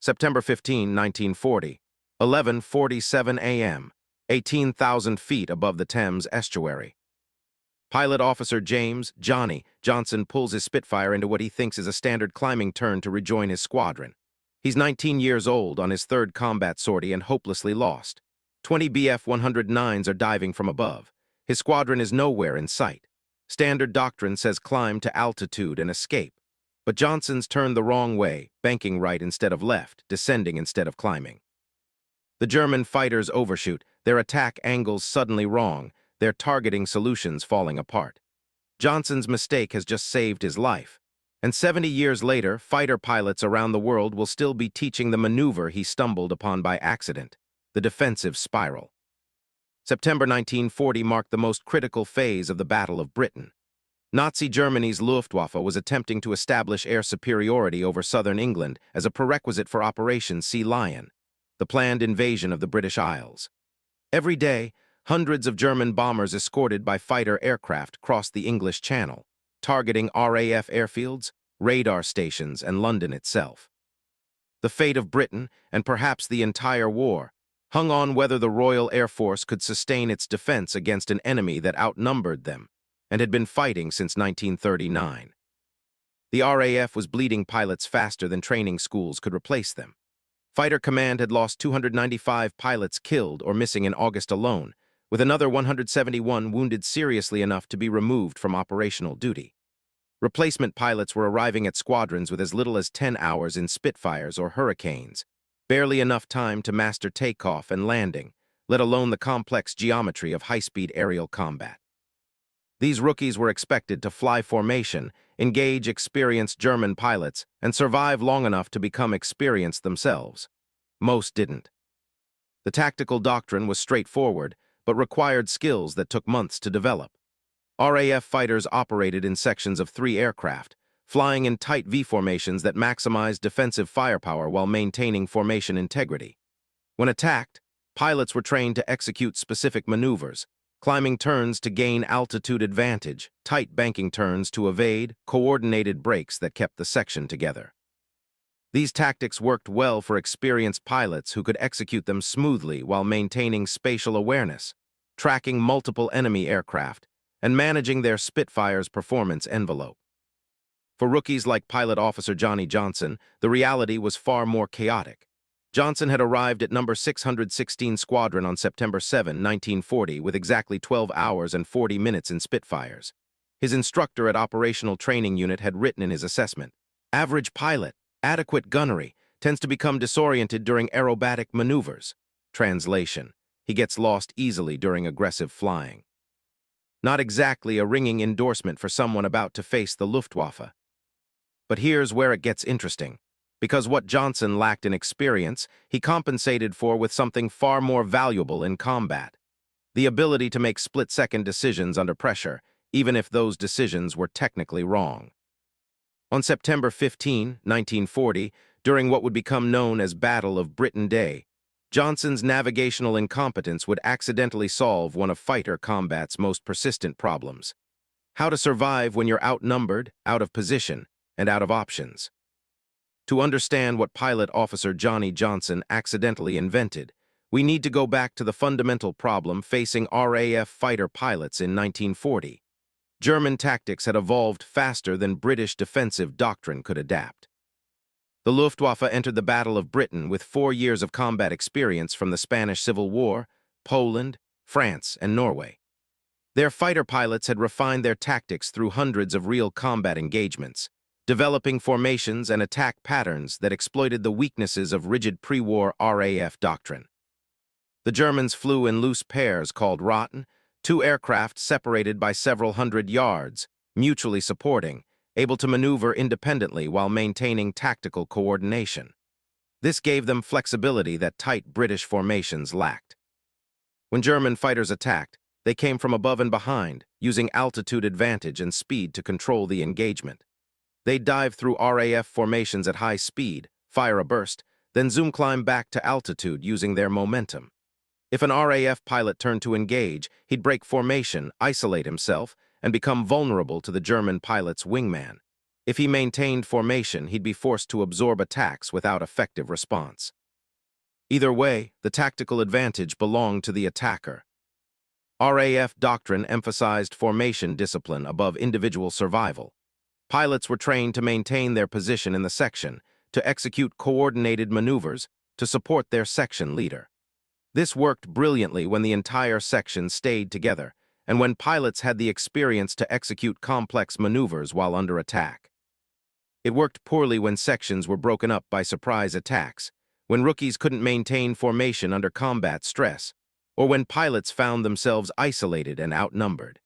September 15, 1940, 11:47 a.m., 18,000 feet above the Thames Estuary. Pilot Officer James "Johnny" Johnson pulls his Spitfire into what he thinks is a standard climbing turn to rejoin his squadron. He's 19 years old, on his third combat sortie, and hopelessly lost. 20 Bf-109s are diving from above. His squadron is nowhere in sight. Standard doctrine says climb to altitude and escape. But Johnson's turned the wrong way, banking right instead of left, descending instead of climbing. The German fighters overshoot, their attack angles suddenly wrong, their targeting solutions falling apart. Johnson's mistake has just saved his life. And 70 years later, fighter pilots around the world will still be teaching the maneuver he stumbled upon by accident, the defensive spiral. September 1940 marked the most critical phase of the Battle of Britain. Nazi Germany's Luftwaffe was attempting to establish air superiority over southern England as a prerequisite for Operation Sea Lion, the planned invasion of the British Isles. Every day, hundreds of German bombers escorted by fighter aircraft crossed the English Channel, targeting RAF airfields, radar stations, and London itself. The fate of Britain, and perhaps the entire war, hung on whether the Royal Air Force could sustain its defense against an enemy that outnumbered them and had been fighting since 1939. The RAF was bleeding pilots faster than training schools could replace them. Fighter Command had lost 295 pilots killed or missing in August alone, with another 171 wounded seriously enough to be removed from operational duty. Replacement pilots were arriving at squadrons with as little as 10 hours in Spitfires or Hurricanes, barely enough time to master takeoff and landing, let alone the complex geometry of high-speed aerial combat. These rookies were expected to fly formation, engage experienced German pilots, and survive long enough to become experienced themselves. Most didn't. The tactical doctrine was straightforward, but required skills that took months to develop. RAF fighters operated in sections of 3 aircraft, flying in tight V formations that maximized defensive firepower while maintaining formation integrity. When attacked, pilots were trained to execute specific maneuvers, climbing turns to gain altitude advantage, tight banking turns to evade, coordinated breaks that kept the section together. These tactics worked well for experienced pilots who could execute them smoothly while maintaining spatial awareness, tracking multiple enemy aircraft, and managing their Spitfire's performance envelope. For rookies like Pilot Officer Johnny Johnson, the reality was far more chaotic. Johnson had arrived at number 616 Squadron on September 7, 1940, with exactly 12 hours and 40 minutes in Spitfires. His instructor at Operational Training Unit had written in his assessment, "Average pilot, adequate gunnery, tends to become disoriented during aerobatic maneuvers." Translation: he gets lost easily during aggressive flying. Not exactly a ringing endorsement for someone about to face the Luftwaffe. But here's where it gets interesting. Because what Johnson lacked in experience, he compensated for with something far more valuable in combat: the ability to make split-second decisions under pressure, even if those decisions were technically wrong. On September 15, 1940, during what would become known as Battle of Britain Day, Johnson's navigational incompetence would accidentally solve one of fighter combat's most persistent problems: how to survive when you're outnumbered, out of position, and out of options. To understand what Pilot Officer Johnny Johnson accidentally invented, we need to go back to the fundamental problem facing RAF fighter pilots in 1940. German tactics had evolved faster than British defensive doctrine could adapt. The Luftwaffe entered the Battle of Britain with 4 years of combat experience from the Spanish Civil War, Poland, France, and Norway. Their fighter pilots had refined their tactics through hundreds of real combat engagements, developing formations and attack patterns that exploited the weaknesses of rigid pre-war RAF doctrine. The Germans flew in loose pairs called Rotten, 2 aircraft separated by several hundred yards, mutually supporting, able to maneuver independently while maintaining tactical coordination. This gave them flexibility that tight British formations lacked. When German fighters attacked, they came from above and behind, using altitude advantage and speed to control the engagement. They'd dive through RAF formations at high speed, fire a burst, then zoom climb back to altitude using their momentum. If an RAF pilot turned to engage, he'd break formation, isolate himself, and become vulnerable to the German pilot's wingman. If he maintained formation, he'd be forced to absorb attacks without effective response. Either way, the tactical advantage belonged to the attacker. RAF doctrine emphasized formation discipline above individual survival. Pilots were trained to maintain their position in the section, to execute coordinated maneuvers, to support their section leader. This worked brilliantly when the entire section stayed together, and when pilots had the experience to execute complex maneuvers while under attack. It worked poorly when sections were broken up by surprise attacks, when rookies couldn't maintain formation under combat stress, or when pilots found themselves isolated and outnumbered.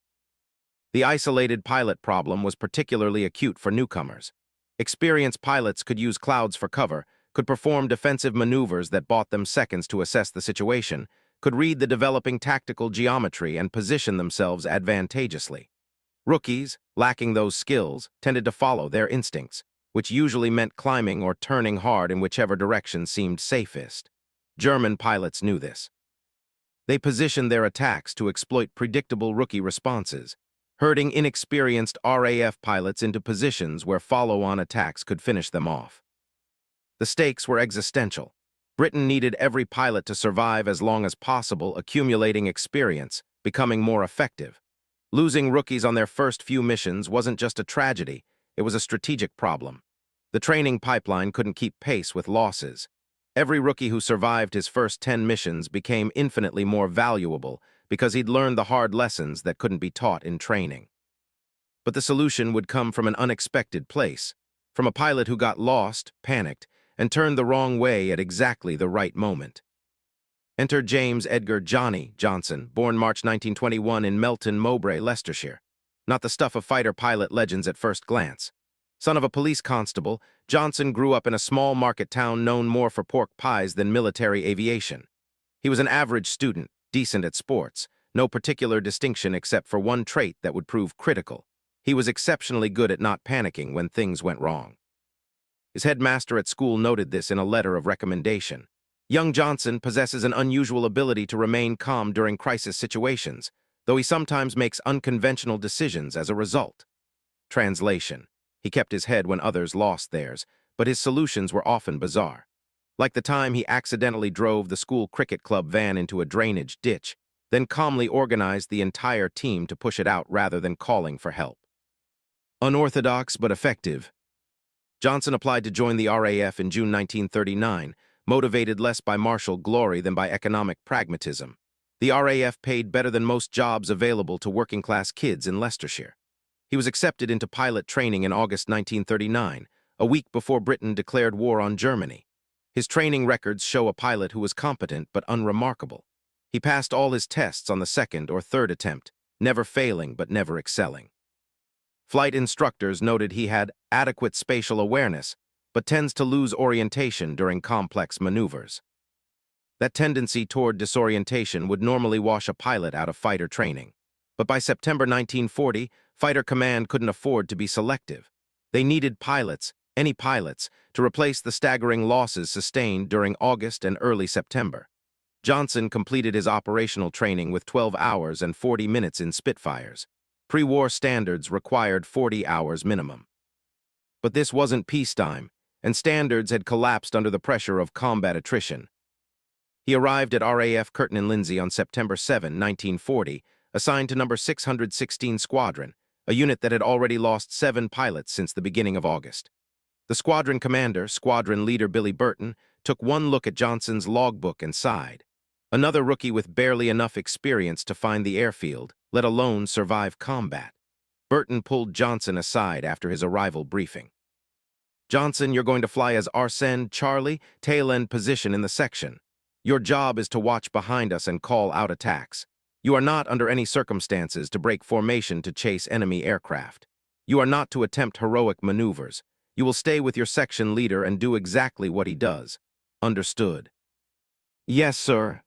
The isolated pilot problem was particularly acute for newcomers. Experienced pilots could use clouds for cover, could perform defensive maneuvers that bought them seconds to assess the situation, could read the developing tactical geometry and position themselves advantageously. Rookies, lacking those skills, tended to follow their instincts, which usually meant climbing or turning hard in whichever direction seemed safest. German pilots knew this. They positioned their attacks to exploit predictable rookie responses, herding inexperienced RAF pilots into positions where follow-on attacks could finish them off. The stakes were existential. Britain needed every pilot to survive as long as possible, accumulating experience, becoming more effective. Losing rookies on their first few missions wasn't just a tragedy, it was a strategic problem. The training pipeline couldn't keep pace with losses. Every rookie who survived his first 10 missions became infinitely more valuable because he'd learned the hard lessons that couldn't be taught in training. But the solution would come from an unexpected place, from a pilot who got lost, panicked, and turned the wrong way at exactly the right moment. Enter James Edgar Johnny Johnson, born March 1921 in Melton Mowbray, Leicestershire. Not the stuff of fighter pilot legends at first glance. Son of a police constable, Johnson grew up in a small market town known more for pork pies than military aviation. He was an average student, decent at sports, no particular distinction except for one trait that would prove critical. He was exceptionally good at not panicking when things went wrong. His headmaster at school noted this in a letter of recommendation. Young Johnson possesses an unusual ability to remain calm during crisis situations, though he sometimes makes unconventional decisions as a result. Translation: he kept his head when others lost theirs, but his solutions were often bizarre. Like the time he accidentally drove the school cricket club van into a drainage ditch, then calmly organized the entire team to push it out rather than calling for help. Unorthodox but effective. Johnson applied to join the RAF in June 1939, motivated less by martial glory than by economic pragmatism. The RAF paid better than most jobs available to working-class kids in Leicestershire. He was accepted into pilot training in August 1939, a week before Britain declared war on Germany. His training records show a pilot who was competent but unremarkable. He passed all his tests on the second or third attempt, never failing but never excelling. Flight instructors noted he had adequate spatial awareness, but tends to lose orientation during complex maneuvers. That tendency toward disorientation would normally wash a pilot out of fighter training. But by September 1940, Fighter Command couldn't afford to be selective. They needed pilots, any pilots, to replace the staggering losses sustained during August and early September. Johnson completed his operational training with 12 hours and 40 minutes in Spitfires. Pre-war standards required 40 hours minimum. But this wasn't peacetime, and standards had collapsed under the pressure of combat attrition. He arrived at RAF Curtin and Lindsey on September 7, 1940, assigned to number 616 Squadron, a unit that had already lost 7 pilots since the beginning of August. The squadron commander, squadron leader Billy Burton, took one look at Johnson's logbook and sighed. Another rookie with barely enough experience to find the airfield, let alone survive combat. Burton pulled Johnson aside after his arrival briefing. "Johnson, you're going to fly as Arsène Charlie, tail-end position in the section. Your job is to watch behind us and call out attacks. You are not, under any circumstances, to break formation to chase enemy aircraft. You are not to attempt heroic maneuvers. You will stay with your section leader and do exactly what he does. Understood?" "Yes, sir."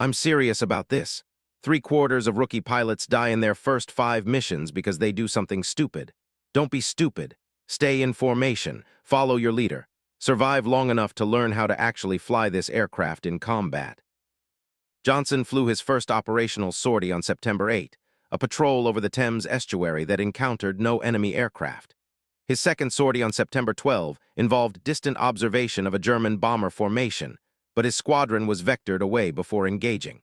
"I'm serious about this. 3/4 of rookie pilots die in their first 5 missions because they do something stupid. Don't be stupid. Stay in formation. Follow your leader. Survive long enough to learn how to actually fly this aircraft in combat." Johnson flew his first operational sortie on September 8, a patrol over the Thames Estuary that encountered no enemy aircraft. His second sortie on September 12 involved distant observation of a German bomber formation, but his squadron was vectored away before engaging.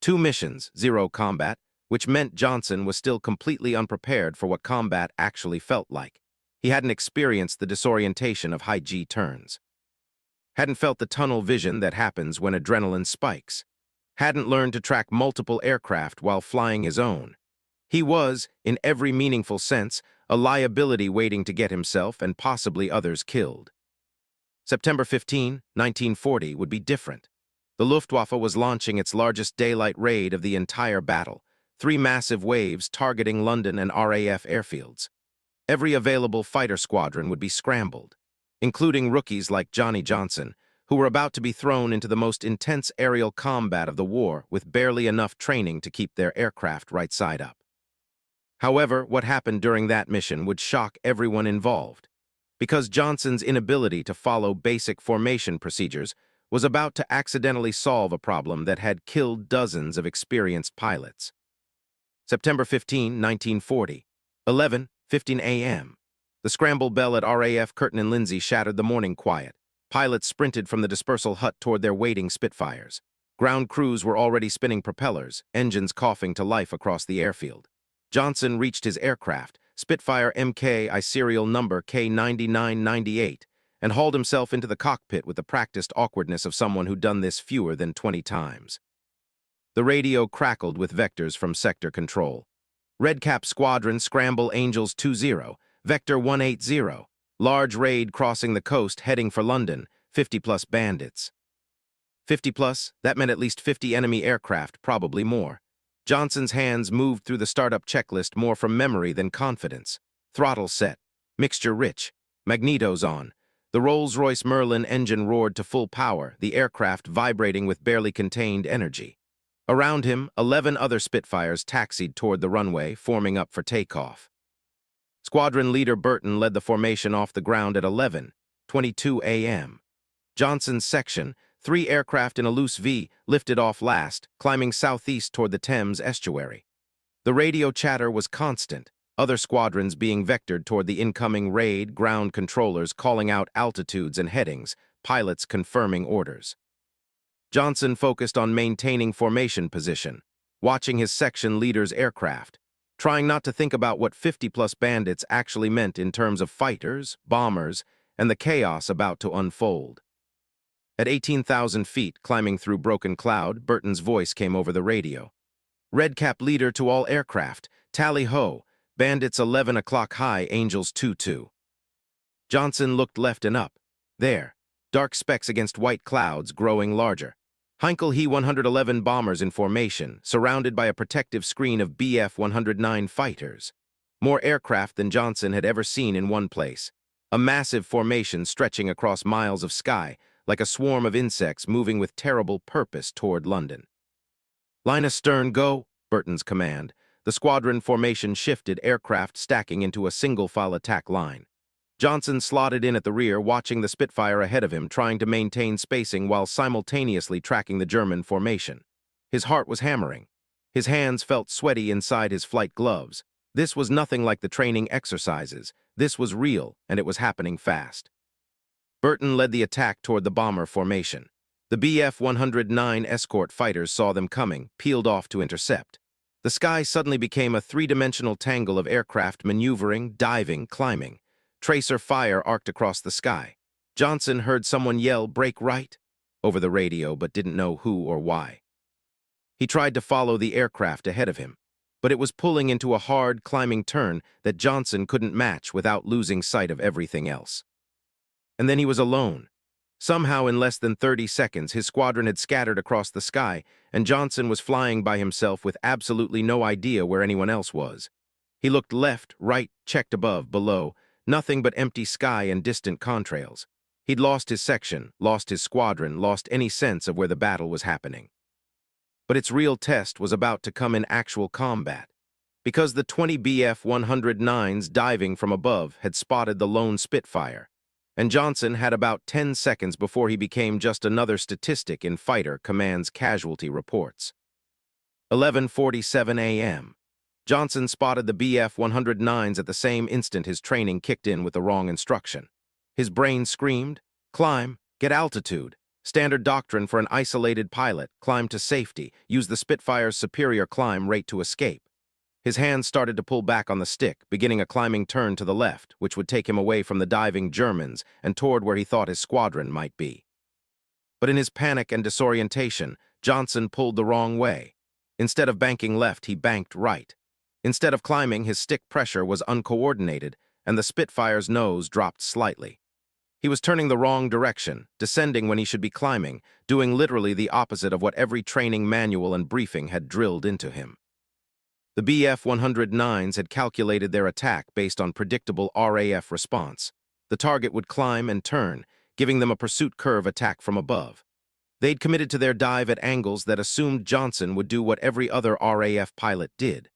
2 missions, 0 combat, which meant Johnson was still completely unprepared for what combat actually felt like. He hadn't experienced the disorientation of high-G turns. Hadn't felt the tunnel vision that happens when adrenaline spikes. Hadn't learned to track multiple aircraft while flying his own. He was, in every meaningful sense, a liability waiting to get himself and possibly others killed. September 15, 1940 would be different. The Luftwaffe was launching its largest daylight raid of the entire battle, 3 massive waves targeting London and RAF airfields. Every available fighter squadron would be scrambled, including rookies like Johnny Johnson, who were about to be thrown into the most intense aerial combat of the war with barely enough training to keep their aircraft right side up. However, what happened during that mission would shock everyone involved, because Johnson's inability to follow basic formation procedures was about to accidentally solve a problem that had killed dozens of experienced pilots. September 15, 1940, 11:15 a.m. The scramble bell at RAF Curtin and Lindsay shattered the morning quiet. Pilots sprinted from the dispersal hut toward their waiting Spitfires. Ground crews were already spinning propellers, engines coughing to life across the airfield. Johnson reached his aircraft, Spitfire MKI serial number K9998, and hauled himself into the cockpit with the practiced awkwardness of someone who'd done this fewer than 20 times. The radio crackled with vectors from sector control. Redcap Squadron Scramble Angels 20, Vector 180, large raid crossing the coast heading for London, 50-plus bandits. 50-plus, that meant at least 50 enemy aircraft, probably more. Johnson's hands moved through the startup checklist more from memory than confidence. Throttle set, mixture rich, magnetos on. The Rolls-Royce Merlin engine roared to full power, the aircraft vibrating with barely contained energy. Around him, 11 other Spitfires taxied toward the runway, forming up for takeoff. Squadron leader Burton led the formation off the ground at 11:22 a.m. Johnson's section, 3 aircraft in a loose V, lifted off last, climbing southeast toward the Thames Estuary. The radio chatter was constant, other squadrons being vectored toward the incoming raid, ground controllers calling out altitudes and headings, pilots confirming orders. Johnson focused on maintaining formation position, watching his section leader's aircraft, trying not to think about what 50-plus bandits actually meant in terms of fighters, bombers, and the chaos about to unfold. At 18,000 feet, climbing through broken cloud, Burton's voice came over the radio. Redcap leader to all aircraft, tally-ho, bandits 11 o'clock high, Angels 2-2. Johnson looked left and up. There, dark specks against white clouds growing larger. Heinkel He-111 bombers in formation, surrounded by a protective screen of Bf-109 fighters. More aircraft than Johnson had ever seen in one place. A massive formation stretching across miles of sky, like a swarm of insects moving with terrible purpose toward London. Line astern, go, Burton's command. The squadron formation shifted, aircraft stacking into a single-file attack line. Johnson slotted in at the rear, watching the Spitfire ahead of him, trying to maintain spacing while simultaneously tracking the German formation. His heart was hammering. His hands felt sweaty inside his flight gloves. This was nothing like the training exercises. This was real, and it was happening fast. Burton led the attack toward the bomber formation. The Bf-109 escort fighters saw them coming, peeled off to intercept. The sky suddenly became a 3-dimensional tangle of aircraft maneuvering, diving, climbing. Tracer fire arced across the sky. Johnson heard someone yell, "Brake right," over the radio, but didn't know who or why. He tried to follow the aircraft ahead of him, but it was pulling into a hard, climbing turn that Johnson couldn't match without losing sight of everything else. And then he was alone. Somehow, in less than 30 seconds, his squadron had scattered across the sky, and Johnson was flying by himself with absolutely no idea where anyone else was. He looked left, right, checked above, below, nothing but empty sky and distant contrails. He'd lost his section, lost his squadron, lost any sense of where the battle was happening. But its real test was about to come in actual combat, because the 20 Bf-109s diving from above had spotted the lone Spitfire, and Johnson had about 10 seconds before he became just another statistic in Fighter Command's casualty reports. 11:47 a.m. Johnson spotted the BF-109s at the same instant his training kicked in with the wrong instruction. His brain screamed, "Climb, get altitude. Standard doctrine for an isolated pilot, climb to safety, use the Spitfire's superior climb rate to escape." His hands started to pull back on the stick, beginning a climbing turn to the left, which would take him away from the diving Germans and toward where he thought his squadron might be. But in his panic and disorientation, Johnson pulled the wrong way. Instead of banking left, he banked right. Instead of climbing, his stick pressure was uncoordinated, and the Spitfire's nose dropped slightly. He was turning the wrong direction, descending when he should be climbing, doing literally the opposite of what every training manual and briefing had drilled into him. The BF-109s had calculated their attack based on predictable RAF response. The target would climb and turn, giving them a pursuit curve attack from above. They'd committed to their dive at angles that assumed Johnson would do what every other RAF pilot did.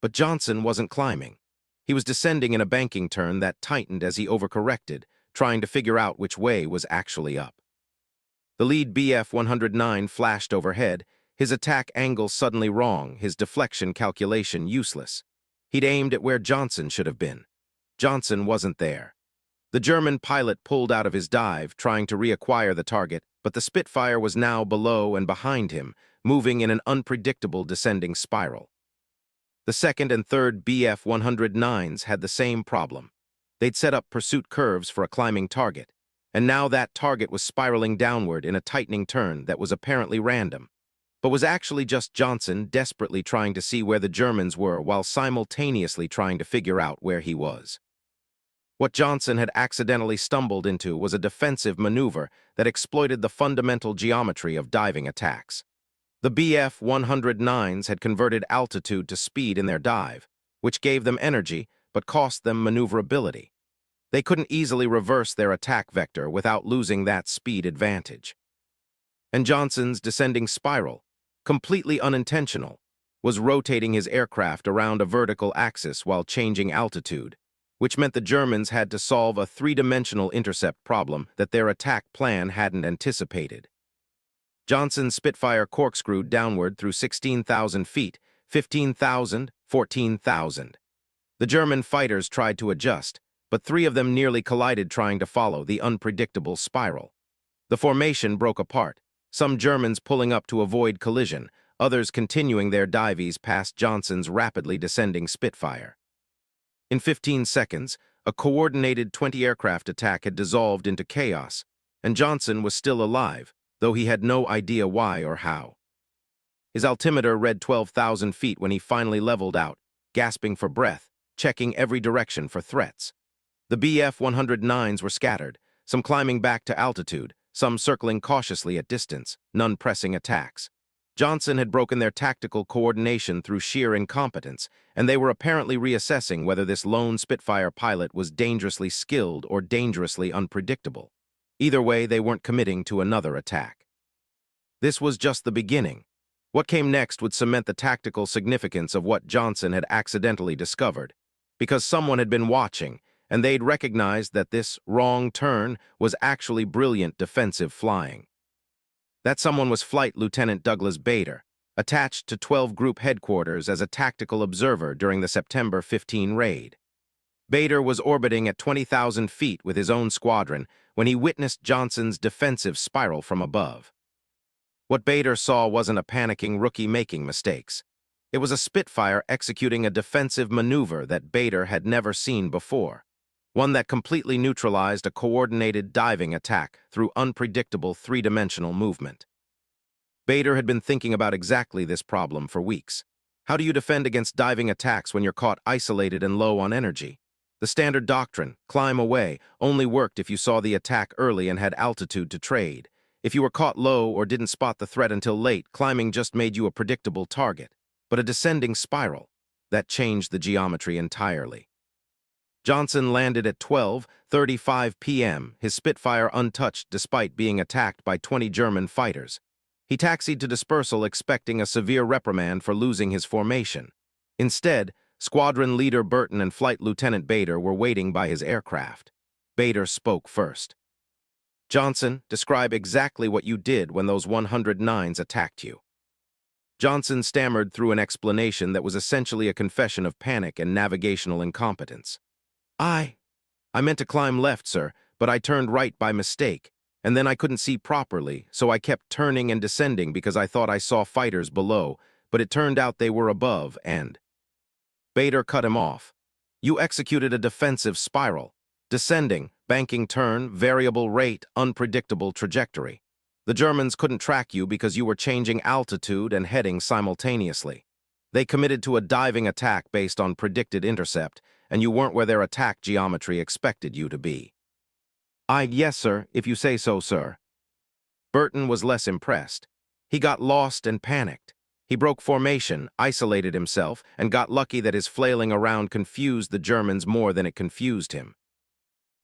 But Johnson wasn't climbing. He was descending in a banking turn that tightened as he overcorrected, trying to figure out which way was actually up. The lead BF-109 flashed overhead, his attack angle suddenly wrong, his deflection calculation useless. He'd aimed at where Johnson should have been. Johnson wasn't there. The German pilot pulled out of his dive, trying to reacquire the target, but the Spitfire was now below and behind him, moving in an unpredictable descending spiral. The second and third BF-109s had the same problem. They'd set up pursuit curves for a climbing target, and now that target was spiraling downward in a tightening turn that was apparently random, but was actually just Johnson desperately trying to see where the Germans were while simultaneously trying to figure out where he was. What Johnson had accidentally stumbled into was a defensive maneuver that exploited the fundamental geometry of diving attacks. The BF-109s had converted altitude to speed in their dive, which gave them energy but cost them maneuverability. They couldn't easily reverse their attack vector without losing that speed advantage. And Johnson's descending spiral, completely unintentional, was rotating his aircraft around a vertical axis while changing altitude, which meant the Germans had to solve a three-dimensional intercept problem that their attack plan hadn't anticipated. Johnson's Spitfire corkscrewed downward through 16,000 feet, 15,000, 14,000. The German fighters tried to adjust, but three of them nearly collided trying to follow the unpredictable spiral. The formation broke apart, some Germans pulling up to avoid collision, others continuing their dives past Johnson's rapidly descending Spitfire. In 15 seconds, a coordinated 20-aircraft attack had dissolved into chaos, and Johnson was still alive, though he had no idea why or how. His altimeter read 12,000 feet when he finally leveled out, gasping for breath, checking every direction for threats. The BF-109s were scattered, some climbing back to altitude, some circling cautiously at distance, none pressing attacks. Johnson had broken their tactical coordination through sheer incompetence, and they were apparently reassessing whether this lone Spitfire pilot was dangerously skilled or dangerously unpredictable. Either way, they weren't committing to another attack. This was just the beginning. What came next would cement the tactical significance of what Johnson had accidentally discovered, because someone had been watching, and they'd recognized that this wrong turn was actually brilliant defensive flying. That someone was Flight Lieutenant Douglas Bader, attached to 12 Group Headquarters as a tactical observer during the September 15 raid. Bader was orbiting at 20,000 feet with his own squadron when he witnessed Johnson's defensive spiral from above. What Bader saw wasn't a panicking rookie making mistakes. It was a Spitfire executing a defensive maneuver that Bader had never seen before, one that completely neutralized a coordinated diving attack through unpredictable three-dimensional movement. Bader had been thinking about exactly this problem for weeks. How do you defend against diving attacks when you're caught isolated and low on energy? The standard doctrine, climb away, only worked if you saw the attack early and had altitude to trade. If you were caught low or didn't spot the threat until late, climbing just made you a predictable target. But a descending spiral, that changed the geometry entirely. Johnson landed at 12:35 p.m., his Spitfire untouched despite being attacked by 20 German fighters. He taxied to dispersal expecting a severe reprimand for losing his formation. Instead, Squadron Leader Burton and Flight Lieutenant Bader were waiting by his aircraft. Bader spoke first. "Johnson, describe exactly what you did when those 109s attacked you." Johnson stammered through an explanation that was essentially a confession of panic and navigational incompetence. I meant to climb left, sir, but I turned right by mistake, and then I couldn't see properly, so I kept turning and descending because I thought I saw fighters below, but it turned out they were above, and... Bader cut him off. You executed a defensive spiral. Descending, banking turn, variable rate, unpredictable trajectory. The Germans couldn't track you because you were changing altitude and heading simultaneously. They committed to a diving attack based on predicted intercept, and you weren't where their attack geometry expected you to be. Yes, sir, if you say so, sir. Burton was less impressed. He got lost and panicked. He broke formation, isolated himself, and got lucky that his flailing around confused the Germans more than it confused him.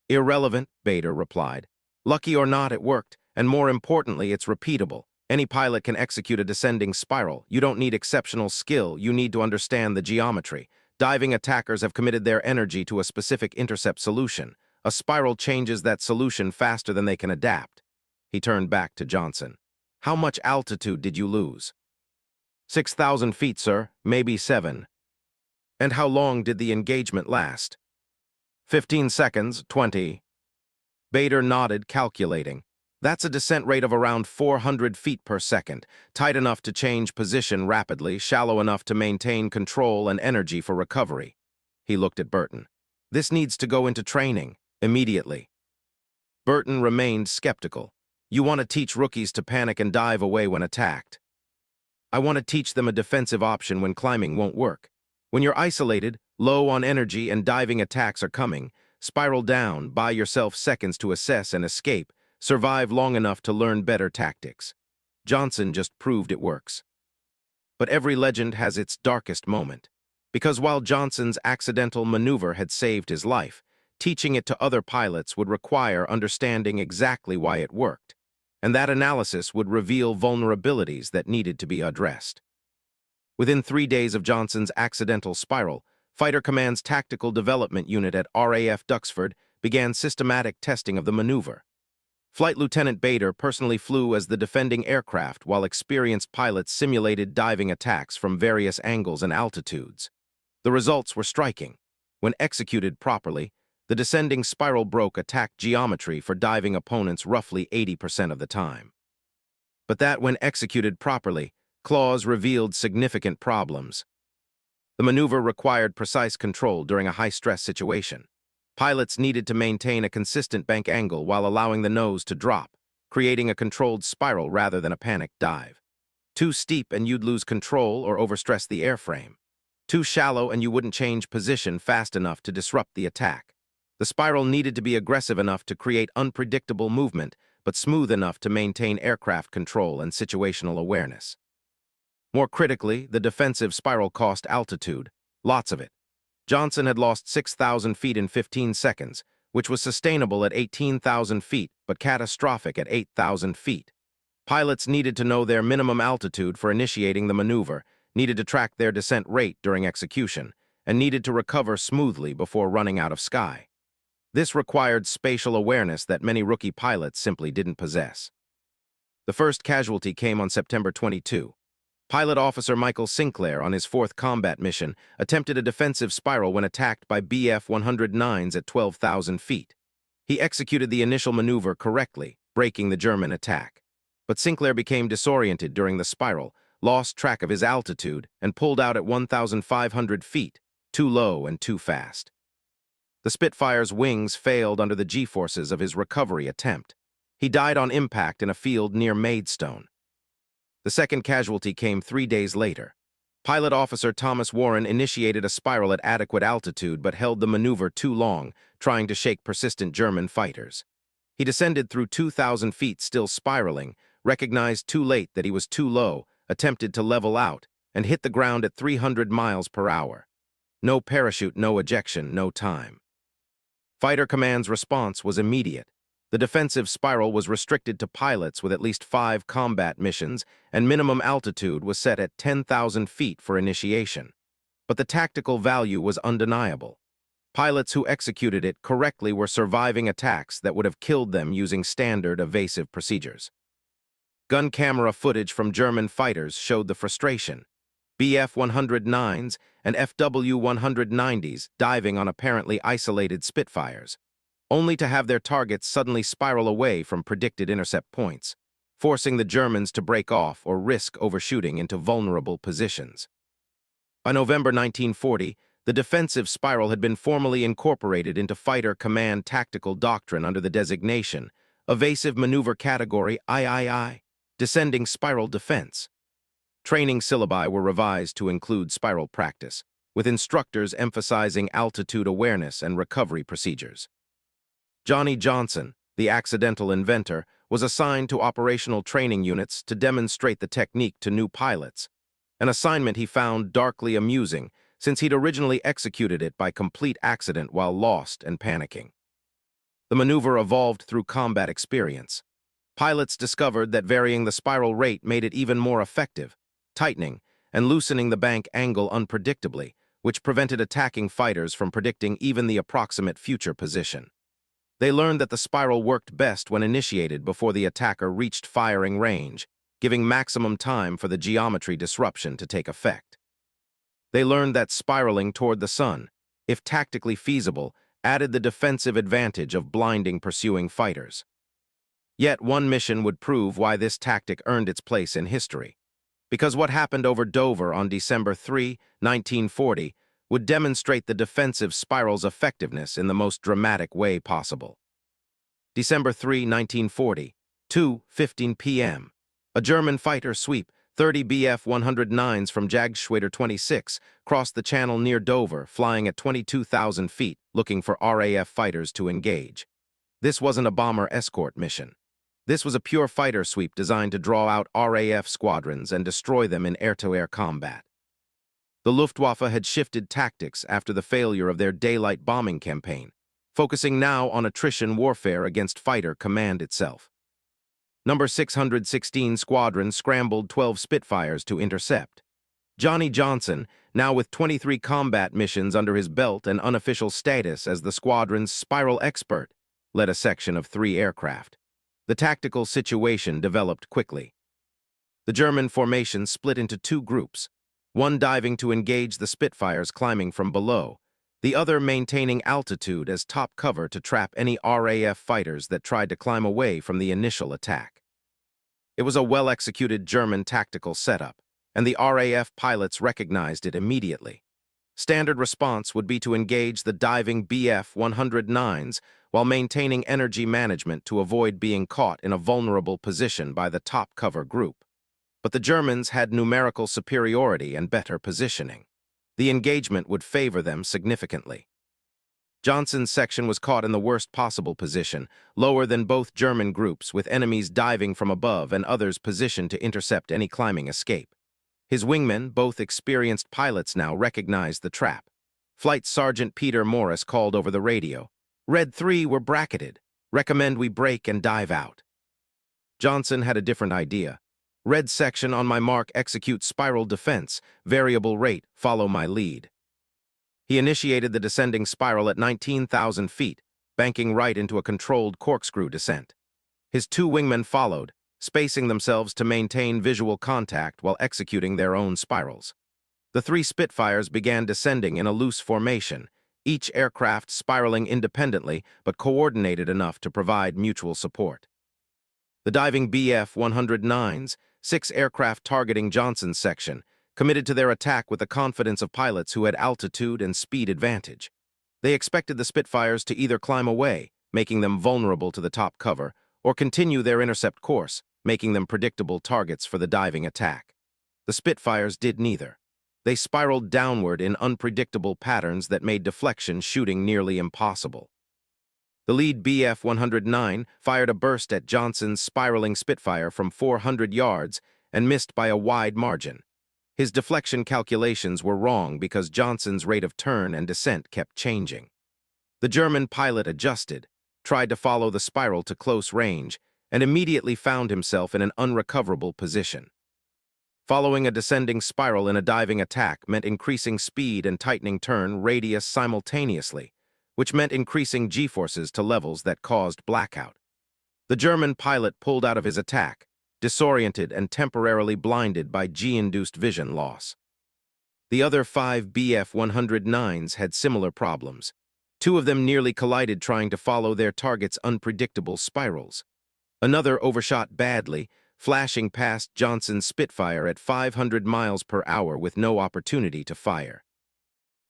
Irrelevant, Bader replied. Lucky or not, it worked, and more importantly, it's repeatable. Any pilot can execute a descending spiral. You don't need exceptional skill, you need to understand the geometry. Diving attackers have committed their energy to a specific intercept solution. A spiral changes that solution faster than they can adapt. He turned back to Johnson. How much altitude did you lose? 6,000 feet, sir, maybe 7. And how long did the engagement last? 15 seconds, 20. Bader nodded, calculating. That's a descent rate of around 400 feet per second, tight enough to change position rapidly, shallow enough to maintain control and energy for recovery. He looked at Burton. This needs to go into training, immediately. Burton remained skeptical. You want to teach rookies to panic and dive away when attacked. I want to teach them a defensive option when climbing won't work. When you're isolated, low on energy, and diving attacks are coming, spiral down, buy yourself seconds to assess and escape, survive long enough to learn better tactics. Johnson just proved it works. But every legend has its darkest moment. Because while Johnson's accidental maneuver had saved his life, teaching it to other pilots would require understanding exactly why it worked. And that analysis would reveal vulnerabilities that needed to be addressed. Within 3 days of Johnson's accidental spiral, Fighter Command's Tactical Development Unit at RAF Duxford began systematic testing of the maneuver. Flight Lieutenant Bader personally flew as the defending aircraft while experienced pilots simulated diving attacks from various angles and altitudes. The results were striking. When executed properly, the descending spiral broke attack geometry for diving opponents roughly 80% of the time. But that, when executed properly, claws revealed significant problems. The maneuver required precise control during a high-stress situation. Pilots needed to maintain a consistent bank angle while allowing the nose to drop, creating a controlled spiral rather than a panicked dive. Too steep and you'd lose control or overstress the airframe. Too shallow and you wouldn't change position fast enough to disrupt the attack. The spiral needed to be aggressive enough to create unpredictable movement, but smooth enough to maintain aircraft control and situational awareness. More critically, the defensive spiral cost altitude, lots of it. Johnson had lost 6,000 feet in 15 seconds, which was sustainable at 18,000 feet, but catastrophic at 8,000 feet. Pilots needed to know their minimum altitude for initiating the maneuver, needed to track their descent rate during execution, and needed to recover smoothly before running out of sky. This required spatial awareness that many rookie pilots simply didn't possess. The first casualty came on September 22. Pilot Officer Michael Sinclair, on his 4th combat mission, attempted a defensive spiral when attacked by Bf-109s at 12,000 feet. He executed the initial maneuver correctly, breaking the German attack. But Sinclair became disoriented during the spiral, lost track of his altitude, and pulled out at 1,500 feet, too low and too fast. The Spitfire's wings failed under the G-forces of his recovery attempt. He died on impact in a field near Maidstone. The second casualty came 3 days later. Pilot Officer Thomas Warren initiated a spiral at adequate altitude but held the maneuver too long, trying to shake persistent German fighters. He descended through 2,000 feet still spiraling, recognized too late that he was too low, attempted to level out, and hit the ground at 300 miles per hour. No parachute, no ejection, no time. Fighter Command's response was immediate. The defensive spiral was restricted to pilots with at least 5 combat missions, and minimum altitude was set at 10,000 feet for initiation. But the tactical value was undeniable. Pilots who executed it correctly were surviving attacks that would have killed them using standard evasive procedures. Gun camera footage from German fighters showed the frustration. Bf-109s and FW-190s diving on apparently isolated Spitfires, only to have their targets suddenly spiral away from predicted intercept points, forcing the Germans to break off or risk overshooting into vulnerable positions. By November 1940, the defensive spiral had been formally incorporated into Fighter Command Tactical Doctrine under the designation Evasive Maneuver Category III, Descending Spiral Defense. Training syllabi were revised to include spiral practice, with instructors emphasizing altitude awareness and recovery procedures. Johnny Johnson, the accidental inventor, was assigned to operational training units to demonstrate the technique to new pilots, an assignment he found darkly amusing since he'd originally executed it by complete accident while lost and panicking. The maneuver evolved through combat experience. Pilots discovered that varying the spiral rate made it even more effective, tightening and loosening the bank angle unpredictably, which prevented attacking fighters from predicting even the approximate future position. They learned that the spiral worked best when initiated before the attacker reached firing range, giving maximum time for the geometry disruption to take effect. They learned that spiraling toward the sun, if tactically feasible, added the defensive advantage of blinding pursuing fighters. Yet one mission would prove why this tactic earned its place in history, because what happened over Dover on December 3, 1940, would demonstrate the defensive spiral's effectiveness in the most dramatic way possible. December 3, 1940, 2:15 p.m. A German fighter sweep, 30 Bf-109s from Jagdschwader 26, crossed the channel near Dover, flying at 22,000 feet, looking for RAF fighters to engage. This wasn't a bomber escort mission. This was a pure fighter sweep designed to draw out RAF squadrons and destroy them in air-to-air combat. The Luftwaffe had shifted tactics after the failure of their daylight bombing campaign, focusing now on attrition warfare against Fighter Command itself. Number 616 Squadron scrambled 12 Spitfires to intercept. Johnny Johnson, now with 23 combat missions under his belt and unofficial status as the squadron's spiral expert, led a section of 3 aircraft. The tactical situation developed quickly. The German formation split into 2 groups, one diving to engage the Spitfires climbing from below, the other maintaining altitude as top cover to trap any RAF fighters that tried to climb away from the initial attack. It was a well-executed German tactical setup, and the RAF pilots recognized it immediately. Standard response would be to engage the diving Bf-109s while maintaining energy management to avoid being caught in a vulnerable position by the top cover group. But the Germans had numerical superiority and better positioning. The engagement would favor them significantly. Johnson's section was caught in the worst possible position, lower than both German groups, with enemies diving from above and others positioned to intercept any climbing escape. His wingmen, both experienced pilots now, recognized the trap. Flight Sergeant Peter Morris called over the radio, "Red 3 were bracketed. Recommend we break and dive out." Johnson had a different idea. "Red section on my mark, execute spiral defense, variable rate, follow my lead." He initiated the descending spiral at 19,000 feet, banking right into a controlled corkscrew descent. His 2 wingmen followed, spacing themselves to maintain visual contact while executing their own spirals. The 3 Spitfires began descending in a loose formation, each aircraft spiraling independently but coordinated enough to provide mutual support. The diving Bf-109s, 6 aircraft targeting Johnson's section, committed to their attack with the confidence of pilots who had altitude and speed advantage. They expected the Spitfires to either climb away, making them vulnerable to the top cover, or continue their intercept course, making them predictable targets for the diving attack. The Spitfires did neither. They spiraled downward in unpredictable patterns that made deflection shooting nearly impossible. The lead Bf-109 fired a burst at Johnson's spiraling Spitfire from 400 yards and missed by a wide margin. His deflection calculations were wrong because Johnson's rate of turn and descent kept changing. The German pilot adjusted, tried to follow the spiral to close range, and immediately found himself in an unrecoverable position. Following a descending spiral in a diving attack meant increasing speed and tightening turn radius simultaneously, which meant increasing G-forces to levels that caused blackout. The German pilot pulled out of his attack, disoriented and temporarily blinded by G-induced vision loss. The other 5 Bf-109s had similar problems. 2 of them nearly collided trying to follow their target's unpredictable spirals. Another overshot badly, flashing past Johnson's Spitfire at 500 miles per hour with no opportunity to fire.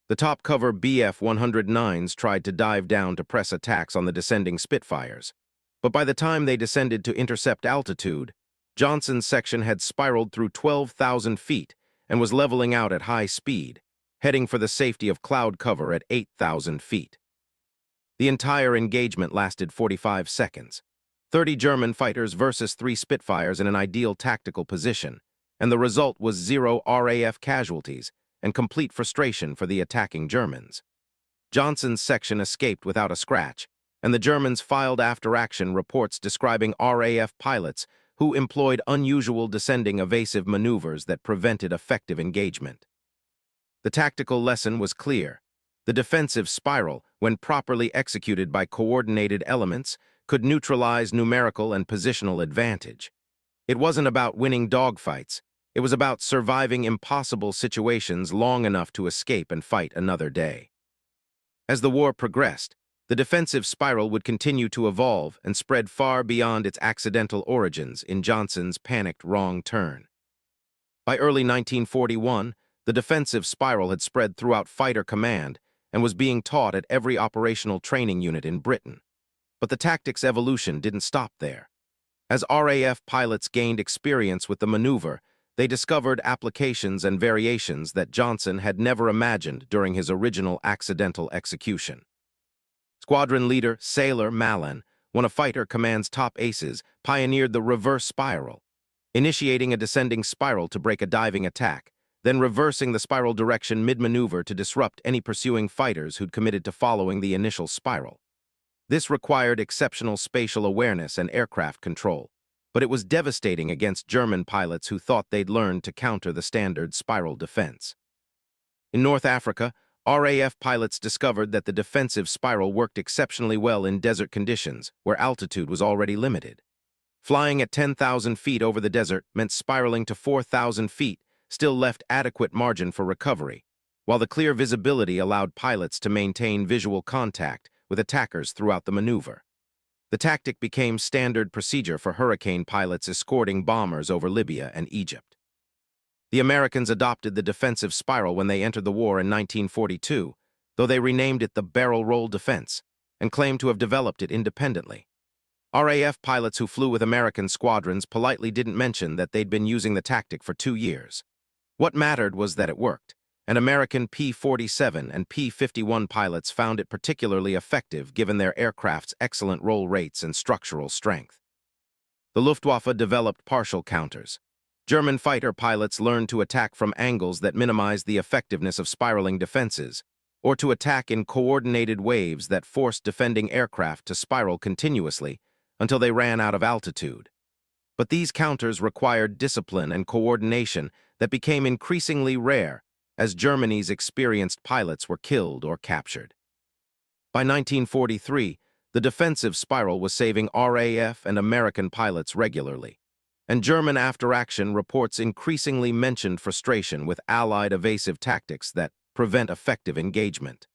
The top-cover Bf-109s tried to dive down to press attacks on the descending Spitfires, but by the time they descended to intercept altitude, Johnson's section had spiraled through 12,000 feet and was leveling out at high speed, heading for the safety of cloud cover at 8,000 feet. The entire engagement lasted 45 seconds. 30 German fighters versus 3 Spitfires in an ideal tactical position, and the result was 0 RAF casualties and complete frustration for the attacking Germans. Johnson's section escaped without a scratch, and the Germans filed after-action reports describing RAF pilots who employed unusual descending evasive maneuvers that prevented effective engagement. The tactical lesson was clear. The defensive spiral, when properly executed by coordinated elements, could neutralize numerical and positional advantage. It wasn't about winning dogfights. It was about surviving impossible situations long enough to escape and fight another day. As the war progressed, the defensive spiral would continue to evolve and spread far beyond its accidental origins in Johnson's panicked wrong turn. By early 1941, the defensive spiral had spread throughout fighter command and was being taught at every operational training unit in Britain. But the tactics evolution didn't stop there. As RAF pilots gained experience with the maneuver, they discovered applications and variations that Johnson had never imagined during his original accidental execution. Squadron leader Sailor Mallon, one of Fighter Command's top aces, pioneered the reverse spiral, initiating a descending spiral to break a diving attack, then reversing the spiral direction mid-maneuver to disrupt any pursuing fighters who'd committed to following the initial spiral. This required exceptional spatial awareness and aircraft control, but it was devastating against German pilots who thought they'd learned to counter the standard spiral defense. In North Africa, RAF pilots discovered that the defensive spiral worked exceptionally well in desert conditions where altitude was already limited. Flying at 10,000 feet over the desert meant spiraling to 4,000 feet still left adequate margin for recovery, while the clear visibility allowed pilots to maintain visual contact with attackers throughout the maneuver. The tactic became standard procedure for Hurricane pilots escorting bombers over Libya and Egypt. The Americans adopted the defensive spiral when they entered the war in 1942, though they renamed it the barrel roll defense and claimed to have developed it independently. RAF pilots who flew with American squadrons politely didn't mention that they'd been using the tactic for 2 years. What mattered was that it worked, and American P-47 and P-51 pilots found it particularly effective given their aircraft's excellent roll rates and structural strength. The Luftwaffe developed partial counters. German fighter pilots learned to attack from angles that minimized the effectiveness of spiraling defenses, or to attack in coordinated waves that forced defending aircraft to spiral continuously until they ran out of altitude. But these counters required discipline and coordination that became increasingly rare as Germany's experienced pilots were killed or captured. By 1943, the defensive spiral was saving RAF and American pilots regularly, and German after-action reports increasingly mentioned frustration with Allied evasive tactics that prevent effective engagement.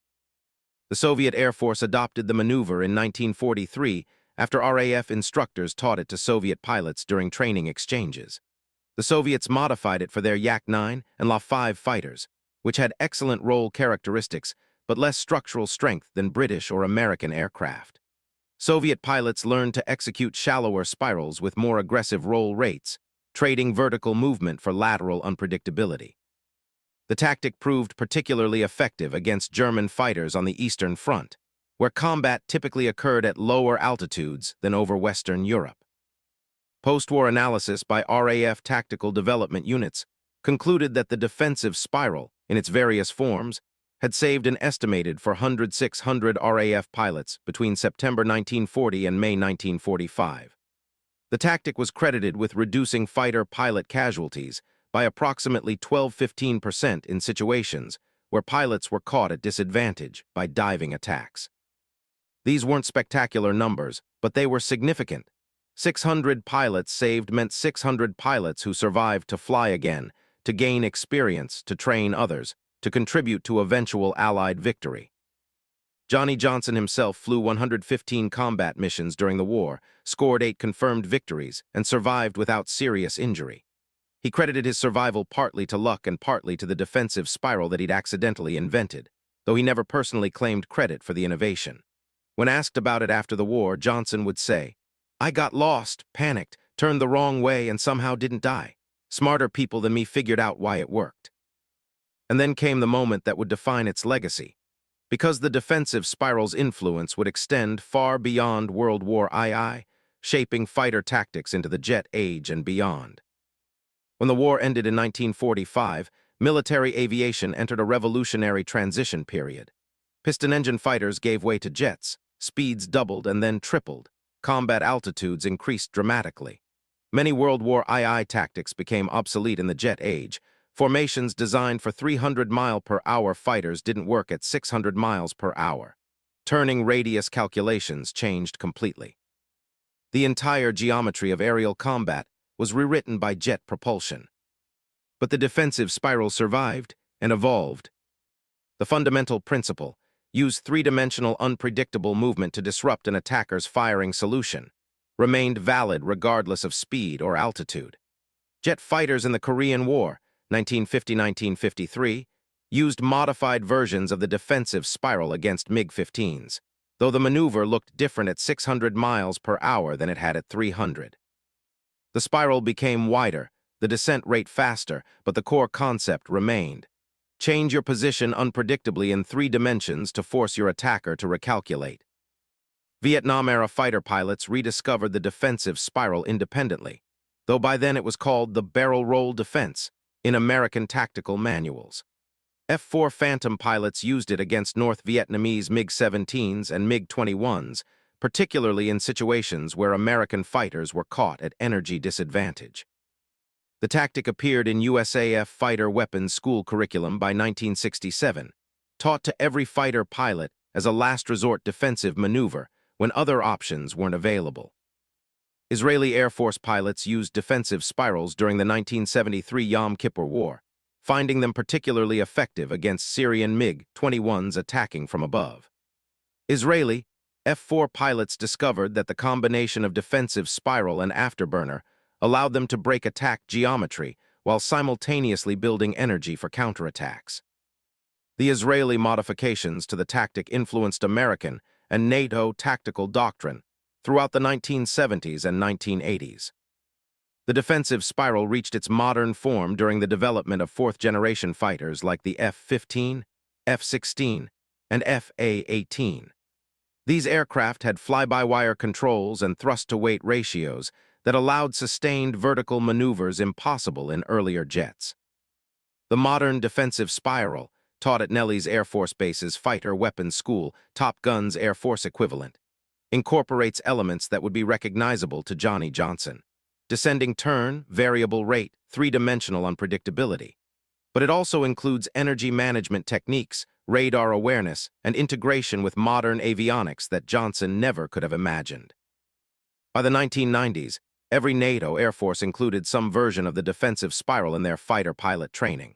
The Soviet Air Force adopted the maneuver in 1943 after RAF instructors taught it to Soviet pilots during training exchanges. The Soviets modified it for their Yak-9 and La-5 fighters, which had excellent roll characteristics but less structural strength than British or American aircraft. Soviet pilots learned to execute shallower spirals with more aggressive roll rates, trading vertical movement for lateral unpredictability. The tactic proved particularly effective against German fighters on the Eastern Front, where combat typically occurred at lower altitudes than over Western Europe. Post-war analysis by RAF tactical development units concluded that the defensive spiral, in its various forms, had saved an estimated 400-600 RAF pilots between September 1940 and May 1945. The tactic was credited with reducing fighter pilot casualties by approximately 12–15% in situations where pilots were caught at disadvantage by diving attacks. These weren't spectacular numbers, but they were significant. 600 pilots saved meant 600 pilots who survived to fly again, to gain experience, to train others, to contribute to eventual Allied victory. Johnny Johnson himself flew 115 combat missions during the war, scored 8 confirmed victories, and survived without serious injury. He credited his survival partly to luck and partly to the defensive spiral that he'd accidentally invented, though he never personally claimed credit for the innovation. When asked about it after the war, Johnson would say, "I got lost, panicked, turned the wrong way, and somehow didn't die. Smarter people than me figured out why it worked." And then came the moment that would define its legacy. Because the defensive spiral's influence would extend far beyond World War II, shaping fighter tactics into the jet age and beyond. When the war ended in 1945, military aviation entered a revolutionary transition period. Piston-engine fighters gave way to jets, speeds doubled and then tripled, combat altitudes increased dramatically. Many World War II tactics became obsolete in the jet age. Formations designed for 300-mile-per-hour fighters didn't work at 600 miles per hour. Turning radius calculations changed completely. The entire geometry of aerial combat was rewritten by jet propulsion. But the defensive spiral survived and evolved. The fundamental principle: use three-dimensional unpredictable movement to disrupt an attacker's firing solution, remained valid regardless of speed or altitude. Jet fighters in the Korean War, 1950-1953, used modified versions of the defensive spiral against MiG-15s, though the maneuver looked different at 600 miles per hour than it had at 300. The spiral became wider, the descent rate faster, but the core concept remained. Change your position unpredictably in 3 dimensions to force your attacker to recalculate. Vietnam-era fighter pilots rediscovered the defensive spiral independently, though by then it was called the barrel roll defense in American tactical manuals. F-4 Phantom pilots used it against North Vietnamese MiG-17s and MiG-21s, particularly in situations where American fighters were caught at energy disadvantage. The tactic appeared in USAF fighter weapons school curriculum by 1967, taught to every fighter pilot as a last-resort defensive maneuver when other options weren't available. Israeli Air Force pilots used defensive spirals during the 1973 Yom Kippur War, finding them particularly effective against Syrian MiG-21s attacking from above. Israeli F-4 pilots discovered that the combination of defensive spiral and afterburner allowed them to break attack geometry while simultaneously building energy for counterattacks. The Israeli modifications to the tactic influenced American and NATO tactical doctrine throughout the 1970s and 1980s. The defensive spiral reached its modern form during the development of fourth-generation fighters like the F-15, F-16, and F/A-18. These aircraft had fly-by-wire controls and thrust-to-weight ratios that allowed sustained vertical maneuvers impossible in earlier jets. The modern defensive spiral, taught at Nellis Air Force Base's Fighter Weapons School, Top Gun's Air Force equivalent, incorporates elements that would be recognizable to Johnny Johnson. Descending turn, variable rate, three-dimensional unpredictability. But it also includes energy management techniques, radar awareness, and integration with modern avionics that Johnson never could have imagined. By the 1990s, every NATO Air Force included some version of the defensive spiral in their fighter pilot training.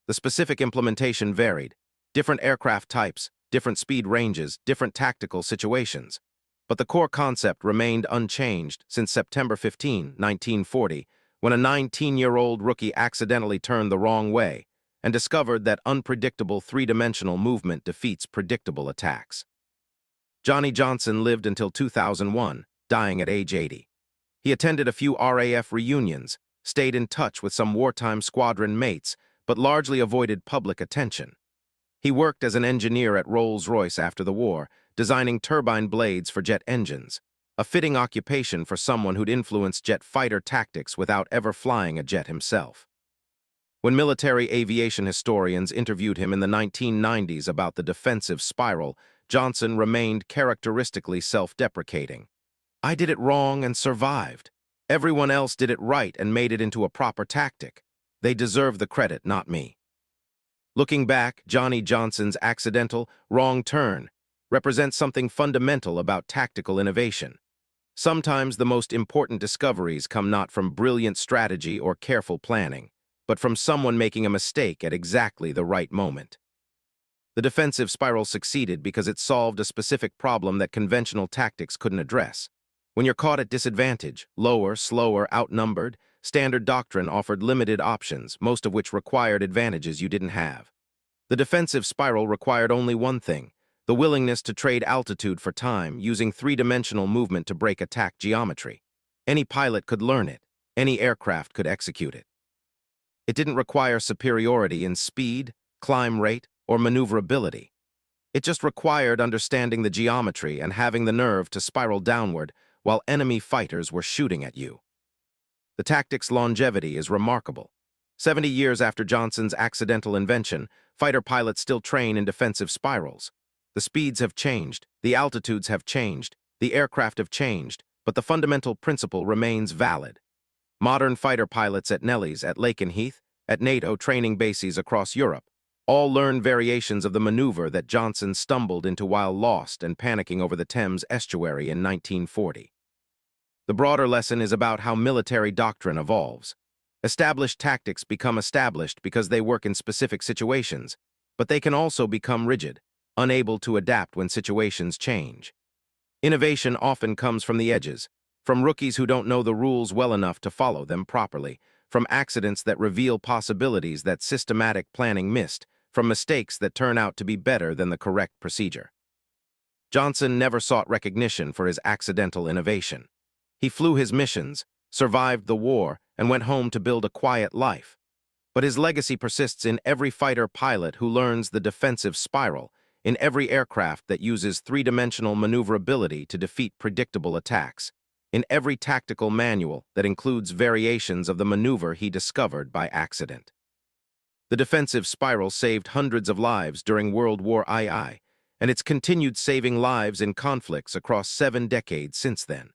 The specific implementation varied: different aircraft types, different speed ranges, different tactical situations. But the core concept remained unchanged since September 15, 1940, when a 19-year-old rookie accidentally turned the wrong way and discovered that unpredictable three-dimensional movement defeats predictable attacks. Johnny Johnson lived until 2001, dying at age 80. He attended a few RAF reunions, stayed in touch with some wartime squadron mates, but largely avoided public attention. He worked as an engineer at Rolls-Royce after the war, designing turbine blades for jet engines, a fitting occupation for someone who'd influenced jet fighter tactics without ever flying a jet himself. When military aviation historians interviewed him in the 1990s about the defensive spiral, Johnson remained characteristically self-deprecating. "I did it wrong and survived. Everyone else did it right and made it into a proper tactic. They deserve the credit, not me." Looking back, Johnny Johnson's accidental, wrong turn represents something fundamental about tactical innovation. Sometimes the most important discoveries come not from brilliant strategy or careful planning, but from someone making a mistake at exactly the right moment. The defensive spiral succeeded because it solved a specific problem that conventional tactics couldn't address. When you're caught at disadvantage, lower, slower, outnumbered, standard doctrine offered limited options, most of which required advantages you didn't have. The defensive spiral required only one thing: the willingness to trade altitude for time, using three-dimensional movement to break attack geometry. Any pilot could learn it. Any aircraft could execute it. It didn't require superiority in speed, climb rate, or maneuverability. It just required understanding the geometry and having the nerve to spiral downward while enemy fighters were shooting at you. The tactic's longevity is remarkable. 70 years after Johnson's accidental invention, fighter pilots still train in defensive spirals. The speeds have changed, the altitudes have changed, the aircraft have changed, but the fundamental principle remains valid. Modern fighter pilots at Nellis, at Lakenheath, at NATO training bases across Europe, all learn variations of the maneuver that Johnson stumbled into while lost and panicking over the Thames Estuary in 1940. The broader lesson is about how military doctrine evolves. Established tactics become established because they work in specific situations, but they can also become rigid, unable to adapt when situations change. Innovation often comes from the edges, from rookies who don't know the rules well enough to follow them properly, from accidents that reveal possibilities that systematic planning missed, from mistakes that turn out to be better than the correct procedure. Johnson never sought recognition for his accidental innovation. He flew his missions, survived the war, and went home to build a quiet life. But his legacy persists in every fighter pilot who learns the defensive spiral, in every aircraft that uses three-dimensional maneuverability to defeat predictable attacks, in every tactical manual that includes variations of the maneuver he discovered by accident. The defensive spiral saved hundreds of lives during WWII, and it's continued saving lives in conflicts across 7 decades since then.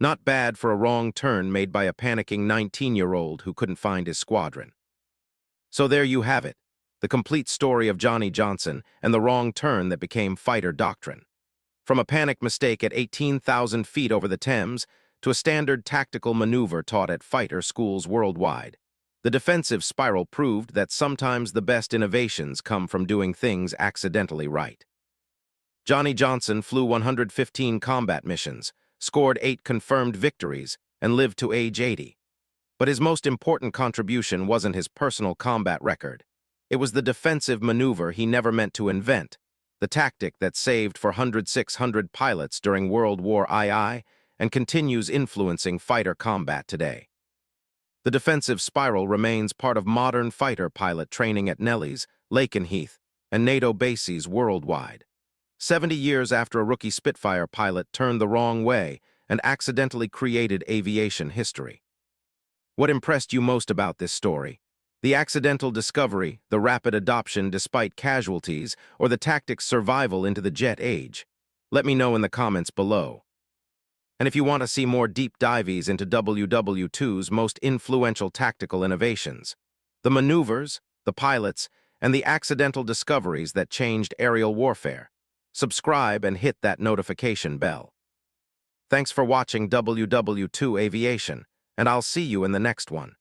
Not bad for a wrong turn made by a panicking 19-year-old who couldn't find his squadron. So there you have it, the complete story of Johnny Johnson and the wrong turn that became fighter doctrine. From a panic mistake at 18,000 feet over the Thames to a standard tactical maneuver taught at fighter schools worldwide, the defensive spiral proved that sometimes the best innovations come from doing things accidentally right. Johnny Johnson flew 115 combat missions, scored 8 confirmed victories, and lived to age 80. But his most important contribution wasn't his personal combat record. It was the defensive maneuver he never meant to invent, the tactic that saved 406 pilots during World War II and continues influencing fighter combat today. The defensive spiral remains part of modern fighter pilot training at Nellis, Lakenheath, and NATO bases worldwide. 70 years after a rookie Spitfire pilot turned the wrong way and accidentally created aviation history. What impressed you most about this story? The accidental discovery, the rapid adoption despite casualties, or the tactic's survival into the jet age? Let me know in the comments below. And if you want to see more deep dives into WWII's most influential tactical innovations, the maneuvers, the pilots, and the accidental discoveries that changed aerial warfare, subscribe and hit that notification bell. Thanks for watching WWII Aviation, and I'll see you in the next one.